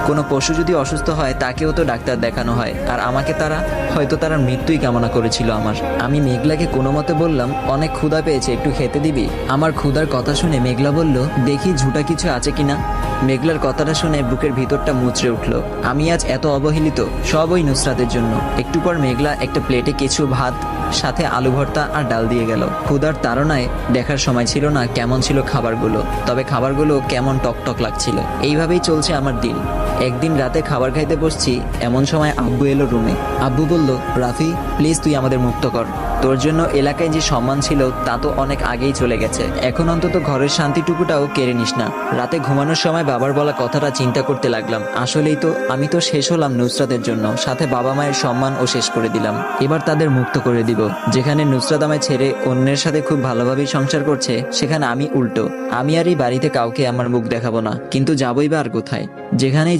কোনো পশু যদি অসুস্থ হয় তাকেও তো ডাক্তার দেখানো হয়, আর আমাকে তারা মৃত্যুই কামনা করেছিল আমার। আমি মেঘলাকে কোনো মতে বললাম, অনেক ক্ষুধা পেয়েছে, একটু খেতে দিবি? আমার ক্ষুধার কথা শুনে মেঘলা বলল, দেখি ঝুটা কিছু আছে কিনা। মেঘলার কথাটা শুনে বুকের ভিতরটা মুচড়ে উঠল। আমি আজ এত অবহেলিত, সব ওই নুসরাতের জন্য। একটু পর মেঘলা একটা প্লেটে কিছু ভাত, সাথে আলু ভর্তা আর ডাল দিয়ে গেল। ক্ষুধার তাড়নায় দেখার সময় ছিল না কেমন ছিল খাবারগুলো, তবে খাবারগুলো কেমন টকটক লাগছিল। এইভাবেই চলছে আমার দিন। একদিন রাতে খাবার খাইতে বসছি, এমন সময় আব্বু এলো রুমে। আব্বু বলল, রাফি প্লিজ তুই আমাদের মুক্ত কর। তোর জন্য এলাকায় যে সম্মান ছিল তা তো অনেক আগেই চলে গেছে, এখন অন্তত ঘরের শান্তিটুকুটাও কেড়ে নিস না। রাতে ঘুমানোর সময় বাবার বলা কথাটা চিন্তা করতে লাগলাম। আসলেই তো আমি তো শেষ হলাম নুসরাতের জন্য, সাথে বাবা মায়ের সম্মানও শেষ করে দিলাম। এবার তাদের মুক্ত করে দিব। যেখানে নুসরাত আমায় ছেড়ে অন্যের সাথে খুব ভালোভাবেই সংসার করছে, সেখানে আমি উল্টো। আমি আর এই বাড়িতে কাউকে আমার মুখ দেখাবো না, কিন্তু যাবই বা আর কোথায়? যেখানেই